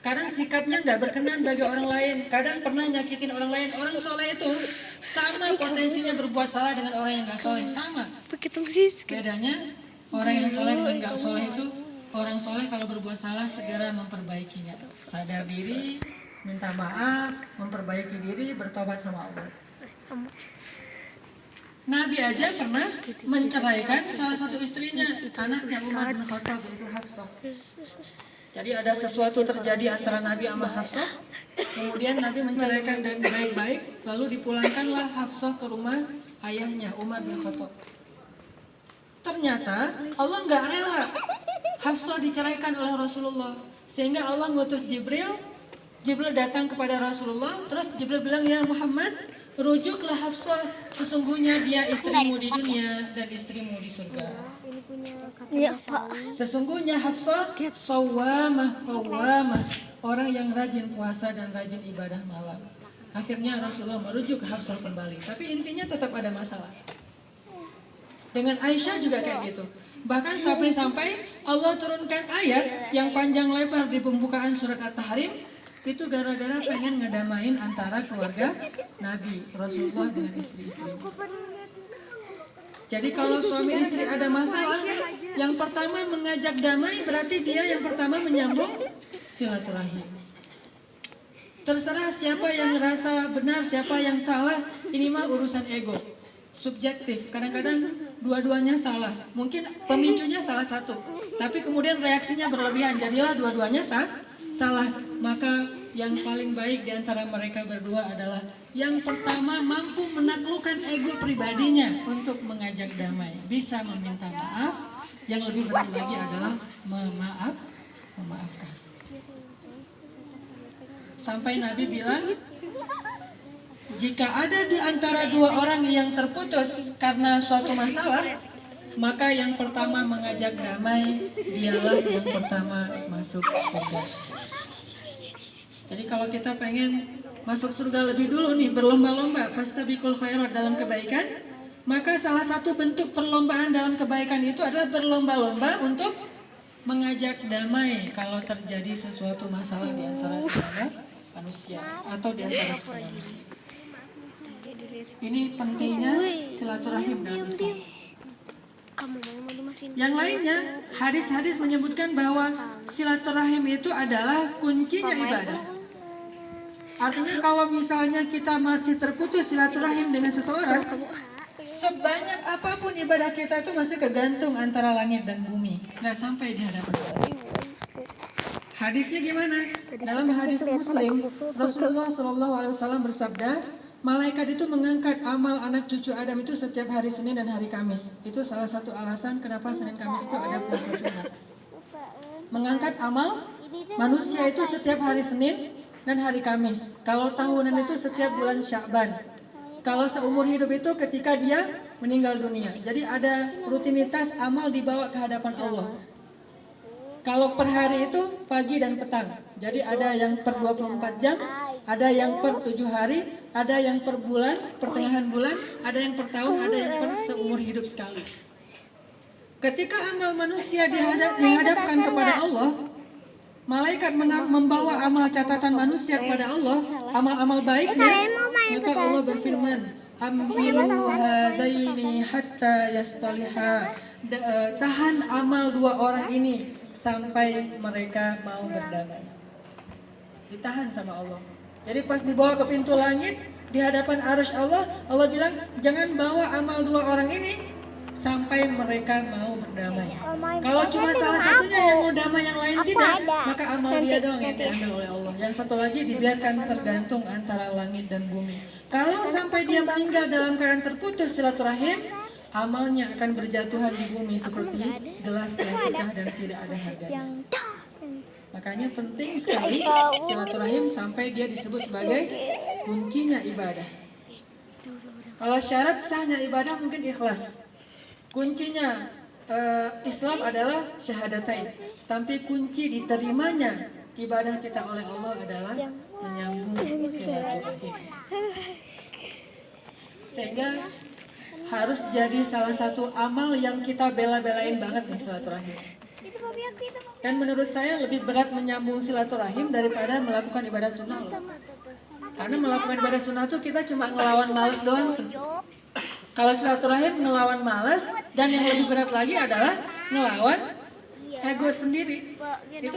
kadang sikapnya nggak berkenan bagi orang lain, kadang pernah nyakitin orang lain. Orang soleh itu sama potensinya berbuat salah dengan orang yang nggak soleh, sama. Bedanya orang yang soleh dengan nggak soleh itu, orang soleh kalau berbuat salah segera memperbaikinya, sadar diri, minta maaf, memperbaiki diri, bertobat sama Allah. Nabi aja pernah menceraikan salah satu istrinya, anaknya Umar bin Khattab, yaitu Hafsah. Jadi ada sesuatu terjadi antara Nabi sama Hafsah, kemudian Nabi menceraikan dan baik-baik, lalu dipulangkanlah Hafsah ke rumah ayahnya Umar bin Khattab. Ternyata Allah nggak rela Hafsah diceraikan oleh Rasulullah, sehingga Allah ngutus Jibril. Jibril datang kepada Rasulullah, terus Jibril bilang, ya Muhammad, rujuklah Hafsah, sesungguhnya dia istrimu di dunia dan istrimu di surga. Sesungguhnya Hafsah sawamah qawamah, orang yang rajin puasa dan rajin ibadah malam. Akhirnya Rasulullah merujuk Hafsah kembali, tapi intinya tetap ada masalah. Dengan Aisyah juga kayak gitu. Bahkan sampai-sampai Allah turunkan ayat yang panjang lebar di pembukaan surat At-Tahrim, itu gara-gara pengen ngedamain antara keluarga Nabi Rasulullah dengan istri-istri. Jadi kalau suami istri ada masalah, yang pertama mengajak damai berarti dia yang pertama menyambung silaturahim. Terserah siapa yang ngerasa benar, siapa yang salah, ini mah urusan ego. Subjektif, kadang-kadang dua-duanya salah. Mungkin pemicunya salah satu, tapi kemudian reaksinya berlebihan, jadilah dua-duanya salah. Maka yang paling baik di antara mereka berdua adalah yang pertama mampu menaklukkan ego pribadinya untuk mengajak damai, bisa meminta maaf. Yang lebih berat lagi adalah memaafkan. Sampai Nabi bilang, jika ada di antara dua orang yang terputus karena suatu masalah, maka yang pertama mengajak damai dialah yang pertama masuk surga. Jadi kalau kita pengen masuk surga lebih dulu nih, berlomba-lomba fastabiqul khairat dalam kebaikan, maka salah satu bentuk perlombaan dalam kebaikan itu adalah berlomba-lomba untuk mengajak damai kalau terjadi sesuatu masalah di antara sesama manusia atau di antara sesama manusia. Ini pentingnya silaturahim dalam Islam. Yang lainnya, hadis-hadis menyebutkan bahwa silaturahim itu adalah kuncinya ibadah. Artinya kalau misalnya kita masih terputus silaturahim dengan seseorang, sebanyak apapun ibadah kita itu masih kegantung antara langit dan bumi, nggak sampai di hadapan Allah. Hadisnya gimana? Dalam hadis Muslim, Rasulullah SAW bersabda, malaikat itu mengangkat amal anak cucu Adam itu setiap hari Senin dan hari Kamis. Itu salah satu alasan kenapa Senin Kamis itu ada puasa sunat. Mengangkat amal manusia itu setiap hari Senin dan hari Kamis. Kalau tahunan itu setiap bulan Sya'ban. Kalau seumur hidup itu ketika dia meninggal dunia. Jadi ada rutinitas amal dibawa ke hadapan Allah. Kalau per hari itu pagi dan petang. Jadi ada yang per 24 jam, ada yang per 7 hari, ada yang per bulan, pertengahan bulan, ada yang per tahun, ada yang per seumur hidup sekali. Ketika amal manusia dihadapkan kepada Allah, malaikat membawa amal catatan manusia kepada Allah, amal-amal baiknya, maka Allah berfirman, amilu hadaini hatta yastaliha, tahan amal dua orang ini sampai mereka mau berdamai. Ditahan sama Allah. Jadi pas dibawa ke pintu langit, di hadapan arasy Allah, Allah bilang, jangan bawa amal dua orang ini sampai mereka mau berdamai. Kalau cuma salah satunya yang mau damai, yang lain tidak, maka amal dia doang yang diambil oleh Allah. Yang satu lagi dibiarkan tergantung antara langit dan bumi. Kalau sampai dia meninggal dalam keadaan terputus silaturahim, amalnya akan berjatuhan di bumi seperti gelas yang pecah dan tidak ada harganya. Makanya penting sekali silaturahim sampai dia disebut sebagai kuncinya ibadah. Kalau syarat sahnya ibadah mungkin ikhlas. Kuncinya Islam adalah syahadatain. Tapi kunci diterimanya ibadah kita oleh Allah adalah menyambung silaturahim. Sehingga harus jadi salah satu amal yang kita bela-belain banget nih silaturahim. Dan menurut saya lebih berat menyambung silaturahim daripada melakukan ibadah sunnah loh. Karena melakukan ibadah sunnah tuh kita cuma ngelawan males doang tuh. Kalau silaturahim ngelawan males, dan yang lebih berat lagi adalah ngelawan ego sendiri. Itu